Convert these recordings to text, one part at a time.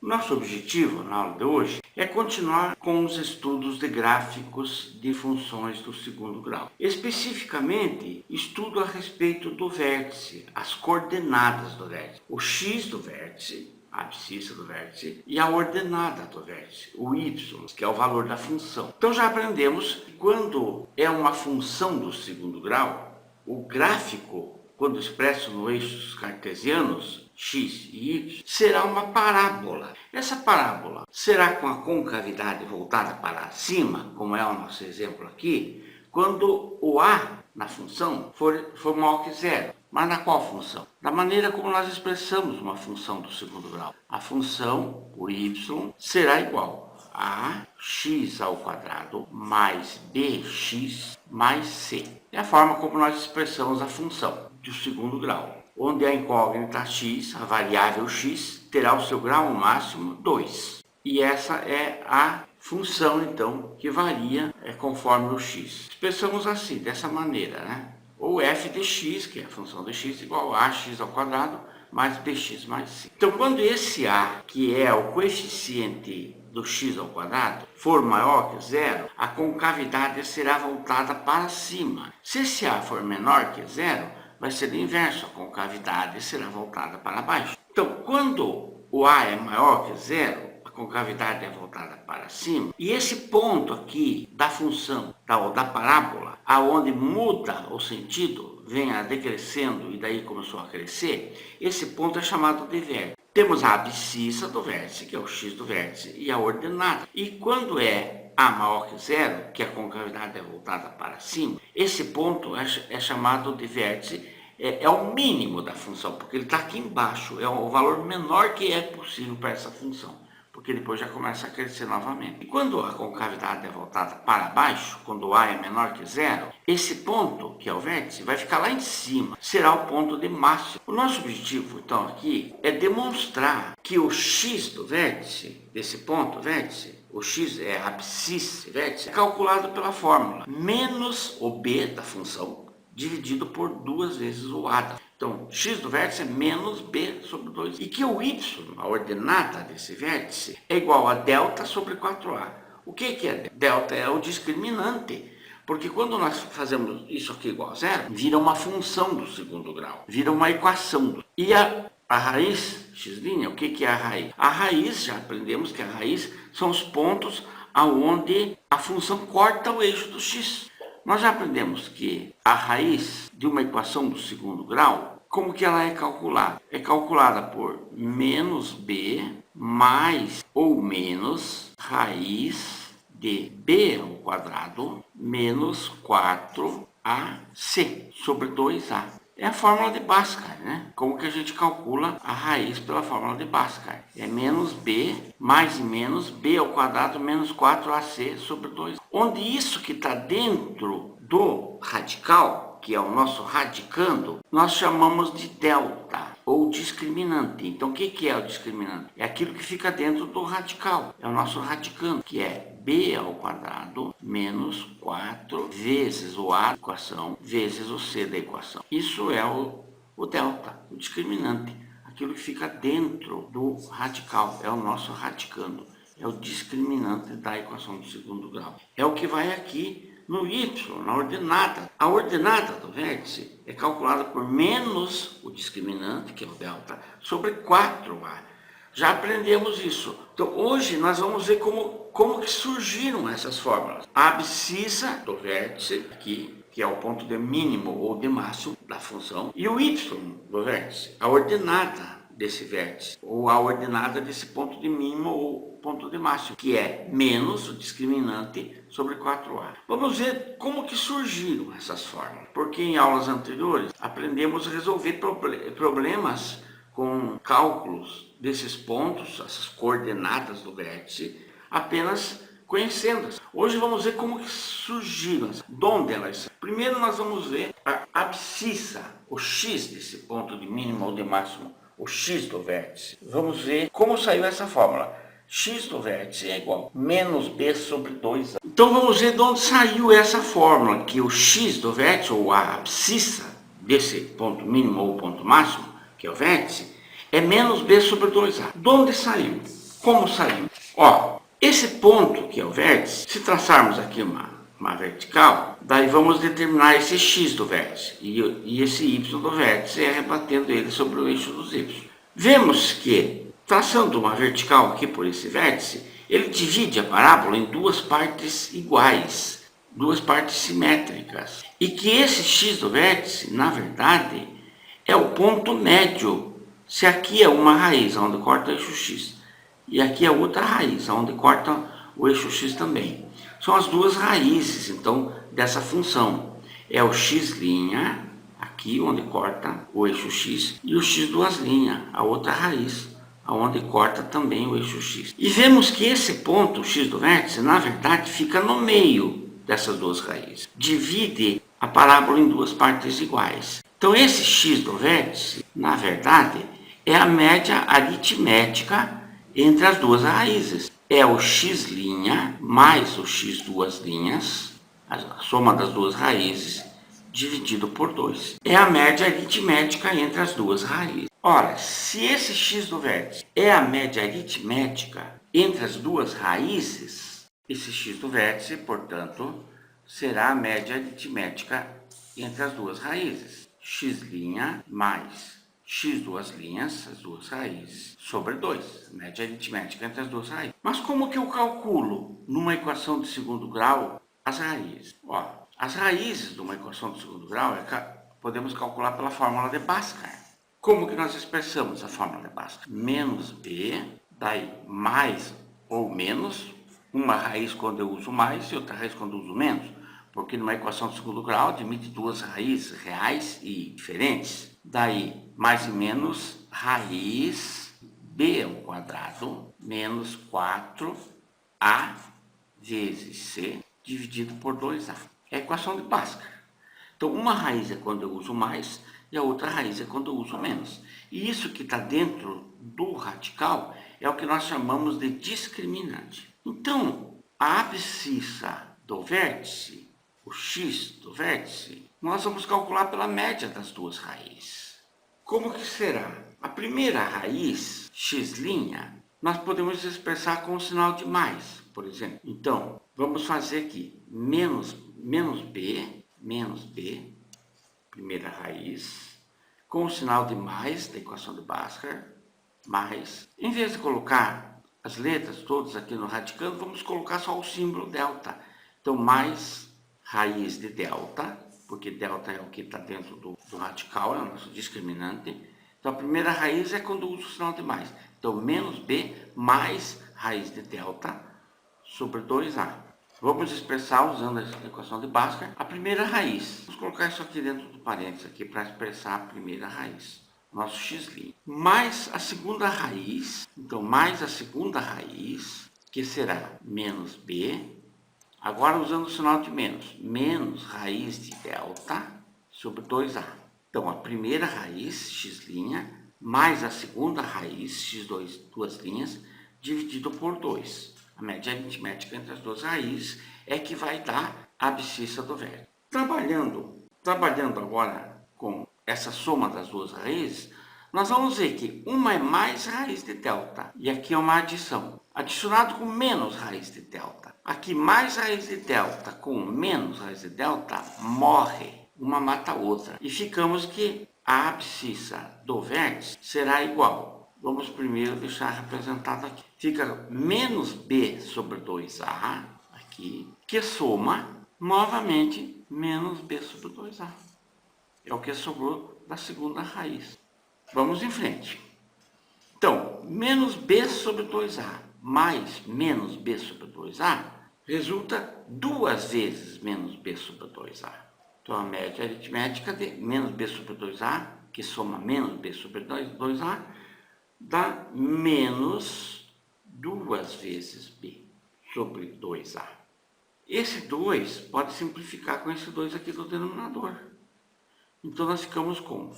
Nosso objetivo na aula de hoje é continuar com os estudos de gráficos de funções do segundo grau. Especificamente, estudo a respeito do vértice, as coordenadas do vértice, o x do vértice, a abscissa do vértice, e a ordenada do vértice, o y, que é o valor da função. Então já aprendemos que quando é uma função do segundo grau, o gráfico, quando expresso no eixos cartesianos, x e y, será uma parábola. Essa parábola será com a concavidade voltada para cima, como é o nosso exemplo aqui, quando o a na função for maior que zero. Mas na qual função? Da maneira como nós expressamos uma função do segundo grau. A função, o y, será igual a x ao quadrado mais bx mais c. É a forma como nós expressamos a função do segundo grau, onde a incógnita x, a variável x, terá o seu grau máximo 2. E essa é a função, então, que varia conforme o x. Expressamos assim, dessa maneira, né? Ou f de x, que é a função de x, igual a x ao quadrado mais bx mais c. Então, quando esse a, que é o coeficiente do x ao quadrado, for maior que zero, a concavidade será voltada para cima. Se esse a for menor que zero, vai ser o inverso, a concavidade será voltada para baixo. Então, quando o a é maior que zero, a concavidade é voltada para cima. E esse ponto aqui da função, da parábola, aonde muda o sentido, vem decrescendo e daí começou a crescer, esse ponto é chamado de vértice. Temos a abscissa do vértice, que é o x do vértice, e a ordenada. E quando é a maior que zero, que a concavidade é voltada para cima, esse ponto é chamado de vértice, é o mínimo da função, porque ele está aqui embaixo, é o valor menor que é possível para essa função, porque depois já começa a crescer novamente. E quando a concavidade é voltada para baixo, quando a é menor que zero, esse ponto, que é o vértice, vai ficar lá em cima, será o ponto de máximo. O nosso objetivo, então, aqui, é demonstrar que o x do vértice, desse ponto vértice, o x é a abscissa vértice, é calculado pela fórmula menos o b da função, dividido por 2 vezes o a. Então, x do vértice é menos b sobre 2. E que o y, a ordenada desse vértice, é igual a delta sobre 4a. O que é delta? É o discriminante. Porque quando nós fazemos isso aqui igual a zero, vira uma função do segundo grau. Vira uma equação. E a raiz, x', o que é a raiz? A raiz, já aprendemos que a raiz são os pontos aonde a função corta o eixo do x. Nós já aprendemos que a raiz de uma equação do segundo grau, como que ela é calculada? É calculada por menos b mais ou menos raiz de b ao quadrado menos 4ac sobre 2a. É a fórmula de Bhaskara, né? Como que a gente calcula a raiz pela fórmula de Bhaskara? É menos b mais e menos b ao quadrado menos 4ac sobre 2. Onde isso que está dentro do radical, que é o nosso radicando, nós chamamos de delta ou discriminante. Então, o que é o discriminante? É aquilo que fica dentro do radical. É o nosso radicando, que é b ao quadrado menos 4 vezes o a da equação vezes o c da equação. Isso é o delta, o discriminante. Aquilo que fica dentro do radical. É o nosso radicando. É o discriminante da equação do segundo grau. É o que vai aqui no y, na ordenada. A ordenada do vértice é calculada por menos o discriminante, que é o delta, sobre 4a. Já aprendemos isso. Então, hoje nós vamos ver como que surgiram essas fórmulas. A abscissa do vértice, aqui, que é o ponto de mínimo ou de máximo da função, e o y do vértice, a ordenada desse vértice, ou a ordenada desse ponto de mínimo ou ponto de máximo, que é menos o discriminante sobre 4a. Vamos ver como que surgiram essas fórmulas, porque em aulas anteriores aprendemos a resolver problemas com cálculos desses pontos, essas coordenadas do vértice, apenas conhecendo-as. Hoje vamos ver como que surgiram, de onde elas são. Primeiro nós vamos ver a abscissa, o x desse ponto de mínimo ou de máximo, o x do vértice. Vamos ver como saiu essa fórmula. X do vértice é igual a menos b sobre 2a. Então vamos ver de onde saiu essa fórmula, que o x do vértice, ou a abscissa desse ponto mínimo ou ponto máximo, que é o vértice, é menos b sobre 2a. De onde saiu? Como saímos? Ó, esse ponto que é o vértice, se traçarmos aqui uma vertical, daí vamos determinar esse x do vértice e esse y do vértice é rebatendo ele sobre o eixo dos y. Vemos que, traçando uma vertical aqui por esse vértice, ele divide a parábola em duas partes iguais, duas partes simétricas. E que esse x do vértice, na verdade, é o ponto médio. Se aqui é uma raiz onde corta o eixo x, e aqui é outra raiz onde corta o eixo x também. São as duas raízes, então, dessa função. É o x', aqui onde corta o eixo x, e o x duas linhas, a outra raiz, onde corta também o eixo x. E vemos que esse ponto, o x do vértice, na verdade, fica no meio dessas duas raízes. Divide a parábola em duas partes iguais. Então, esse x do vértice, na verdade, é a média aritmética entre as duas raízes. É o x' mais o x duas linhas, a soma das duas raízes, dividido por 2. É a média aritmética entre as duas raízes. Ora, se esse x do vértice é a média aritmética entre as duas raízes, esse x do vértice, portanto, será a média aritmética entre as duas raízes. X' mais x duas linhas, as duas raízes, sobre 2, média aritmética entre as duas raízes. Mas como que eu calculo, numa equação de segundo grau, as raízes? Ó, as raízes de uma equação de segundo grau podemos calcular pela fórmula de Bhaskara. Como que nós expressamos a fórmula de Bhaskara? Menos b, daí mais ou menos, uma raiz quando eu uso mais e outra raiz quando eu uso menos, porque numa equação de segundo grau admite duas raízes reais e diferentes. Daí, mais e menos, raiz b ao quadrado menos 4a vezes c dividido por 2a. É a equação de Bhaskara. Então, uma raiz é quando eu uso mais e a outra raiz é quando eu uso menos. E isso que está dentro do radical é o que nós chamamos de discriminante. Então, a abscissa do vértice, o x do vértice, nós vamos calcular pela média das duas raízes. Como que será? A primeira raiz, x', nós podemos expressar com o sinal de mais, por exemplo. Então, vamos fazer aqui menos b, primeira raiz, com o sinal de mais, da equação de Bhaskara, mais. Em vez de colocar as letras todas aqui no radicando, vamos colocar só o símbolo delta. Então, mais raiz de delta, porque delta é o que está dentro do radical, é o nosso discriminante. Então, a primeira raiz é quando eu uso o sinal de mais. Então, menos b mais raiz de delta sobre 2a. Vamos expressar, usando a equação de Bhaskara, a primeira raiz. Vamos colocar isso aqui dentro do parênteses aqui para expressar a primeira raiz. Nosso x'. Mais a segunda raiz. Então, mais a segunda raiz, que será menos b. Agora, usando o sinal de menos. Menos raiz de delta sobre 2a. Então, a primeira raiz, x', mais a segunda raiz, x duas linhas, dividido por 2. A média aritmética entre as duas raízes é que vai dar a abscissa do vértice. Trabalhando agora com essa soma das duas raízes, nós vamos ver que uma é mais raiz de delta e aqui é uma adição. Adicionado com menos raiz de delta. Aqui mais raiz de delta com menos raiz de delta morre. Uma mata a outra. E ficamos que a abscissa do vértice será igual. Vamos primeiro deixar representado aqui. Fica menos b sobre 2a, aqui, que soma novamente menos b sobre 2a. É o que sobrou da segunda raiz. Vamos em frente. Então, menos b sobre 2a mais menos b sobre 2a resulta duas vezes menos b sobre 2a. Então, a média aritmética de menos b sobre 2a, que soma menos b sobre 2a, dá menos duas vezes b sobre 2a. Esse 2 pode simplificar com esse 2 aqui do denominador. Então, nós ficamos com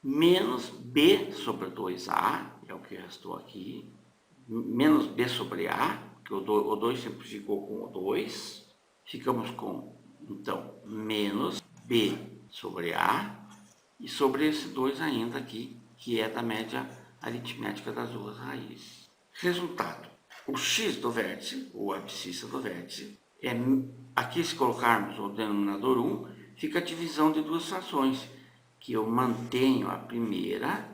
menos b sobre 2a, é o que restou aqui, menos b sobre a, que o 2 simplificou com o 2, ficamos com, então, menos b sobre a, e sobre esse 2 ainda aqui, que é da média aritmética das duas raízes. Resultado. O x do vértice, ou abscissa do vértice, aqui se colocarmos o denominador 1, fica a divisão de duas frações, que eu mantenho a primeira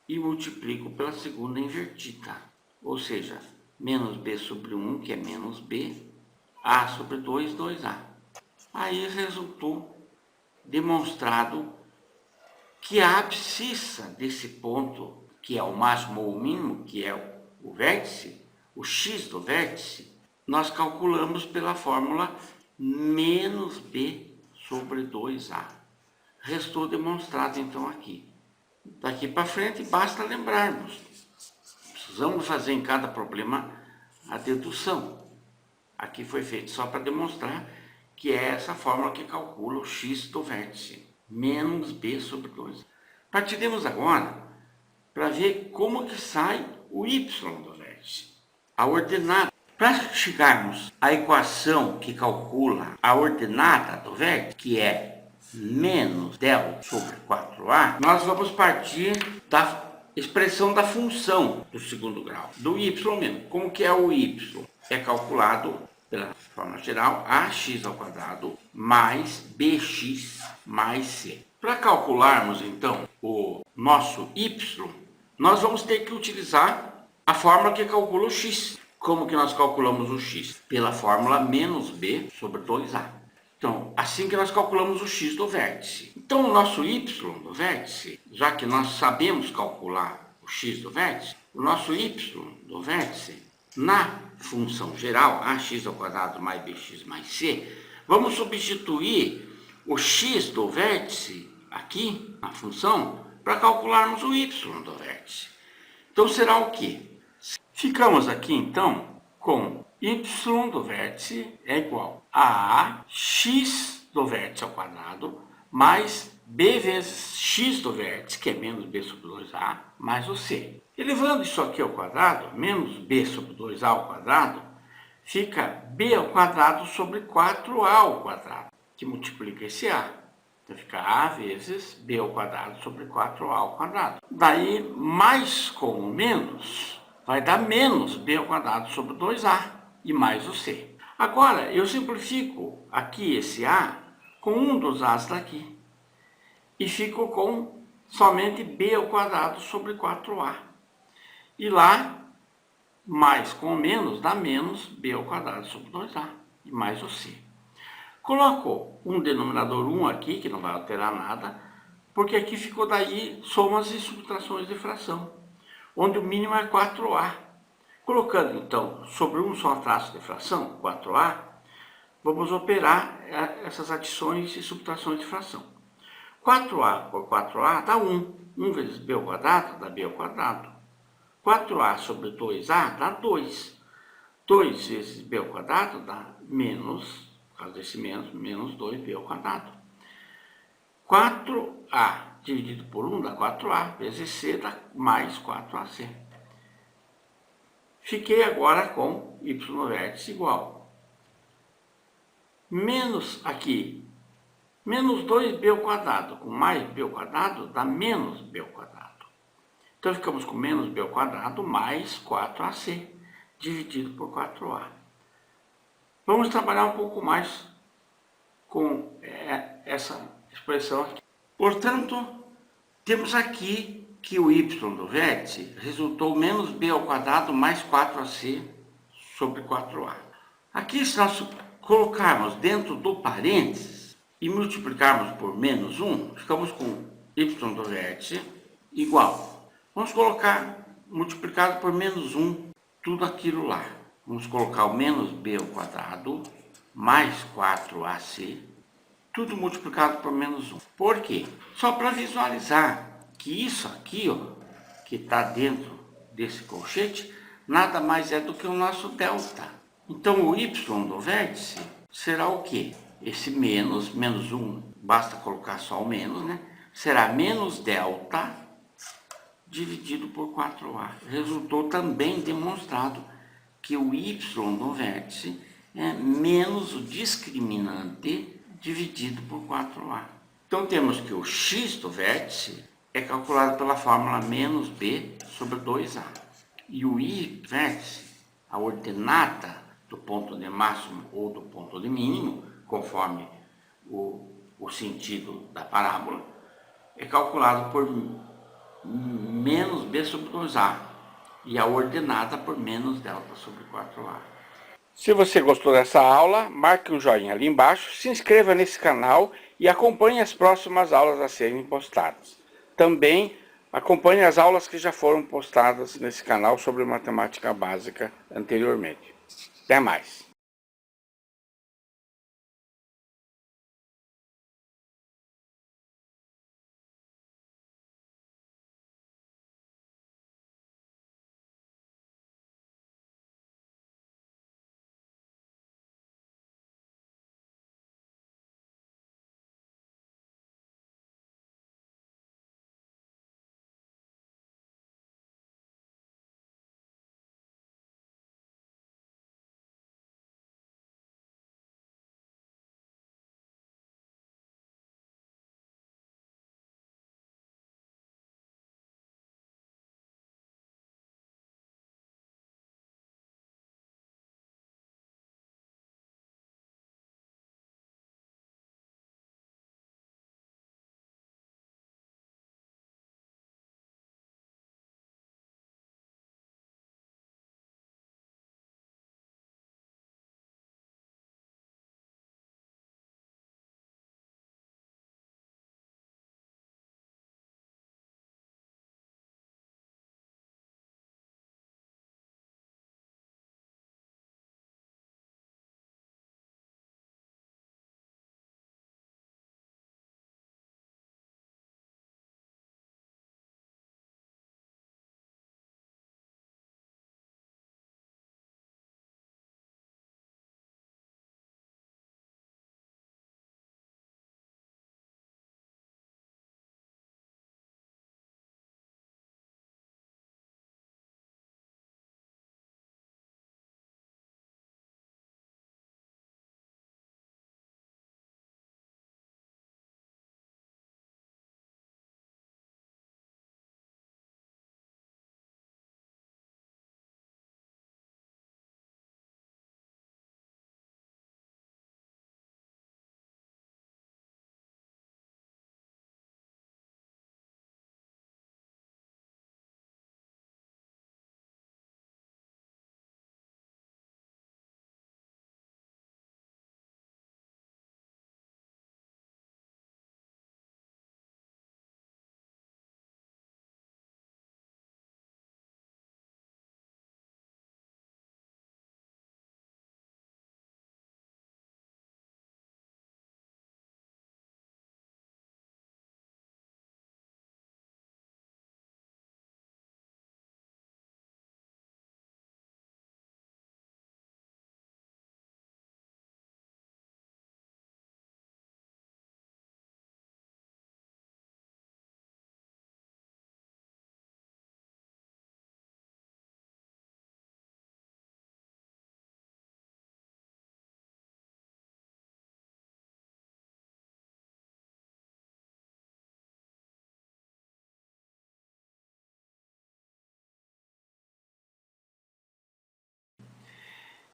e multiplico pela segunda invertida. Ou seja, menos b sobre 1, que é menos b, a sobre 2, 2a. Aí resultou demonstrado que a abscissa desse ponto, que é o máximo ou o mínimo, que é o vértice, o x do vértice, nós calculamos pela fórmula menos b sobre 2a. Restou demonstrado então aqui. Daqui para frente basta lembrarmos. Precisamos fazer em cada problema a dedução. Aqui foi feito só para demonstrar que é essa fórmula que calcula o x do vértice, menos b sobre 2. Partiremos agora para ver como que sai o y do vértice. A ordenada. Para chegarmos à equação que calcula a ordenada do vértice, que é menos del sobre 4a, nós vamos partir da expressão da função do segundo grau, do y mesmo. Como que é o y? É calculado pela forma geral, ax ao quadrado mais bx mais c. Para calcularmos então o nosso y, nós vamos ter que utilizar a fórmula que calcula o x. Como que nós calculamos o x? Pela fórmula menos b sobre 2a. Então, assim que nós calculamos o x do vértice. Então, o nosso y do vértice, já que nós sabemos calcular o x do vértice, o nosso y do vértice, na função geral, ax ao quadrado mais bx mais c, vamos substituir o x do vértice aqui, na função, para calcularmos o y do vértice. Então, será o quê? Ficamos aqui, então, com y do vértice é igual a x do vértice ao quadrado mais b vezes x do vértice, que é menos b sobre 2a, mais o c. Elevando isso aqui ao quadrado, menos b sobre 2a ao quadrado, fica b ao quadrado sobre 4a ao quadrado, que multiplica esse a. Então fica a vezes b ao quadrado sobre 4a ao quadrado. Daí, mais com o menos, vai dar menos b ao quadrado sobre 2a e mais o c. Agora, eu simplifico aqui esse a com um dos a's daqui. E fico com somente b ao quadrado sobre 4a. E lá, mais com menos, dá menos b ao quadrado sobre 2a e mais o c. Coloco um denominador 1 aqui, que não vai alterar nada, porque aqui ficou daí somas e subtrações de fração, onde o mínimo é 4a. Colocando, então, sobre um só traço de fração, 4a, vamos operar essas adições e subtrações de fração. 4a por 4a dá 1. 1 vezes b ao quadrado dá b ao quadrado. 4a sobre 2a dá 2. 2 vezes b ao quadrado dá menos, por causa desse menos 2b ao quadrado. 4a dividido por 1 dá 4a, vezes c dá mais 4ac. Fiquei agora com y no vértice igual. Menos aqui, menos 2b ao quadrado com mais b ao quadrado dá menos b ao quadrado. Então, ficamos com menos b ao quadrado mais 4ac, dividido por 4a. Vamos trabalhar um pouco mais com essa expressão aqui. Portanto, temos aqui que o y do vértice resultou menos b ao quadrado mais 4ac sobre 4a. Aqui, se nós colocarmos dentro do parênteses e multiplicarmos por menos 1, ficamos com y do vértice igual. Vamos colocar multiplicado por menos 1, tudo aquilo lá. Vamos colocar o menos b ao quadrado mais 4ac, tudo multiplicado por menos 1. Por quê? Só para visualizar que isso aqui, ó, que está dentro desse colchete, nada mais é do que o nosso delta. Então, o y do vértice será o quê? Esse menos 1, basta colocar só o menos, né? Será menos delta dividido por 4a. Resultou também demonstrado que o y do vértice é menos o discriminante dividido por 4a. Então, temos que o x do vértice é calculado pela fórmula menos b sobre 2a. E o I vértice, a ordenada do ponto de máximo ou do ponto de mínimo, conforme o sentido da parábola, é calculado por menos B sobre 2A e a ordenada por menos delta sobre 4A. Se você gostou dessa aula, marque um joinha ali embaixo, se inscreva nesse canal e acompanhe as próximas aulas a serem postadas. Também acompanhe as aulas que já foram postadas nesse canal sobre matemática básica anteriormente. Até mais!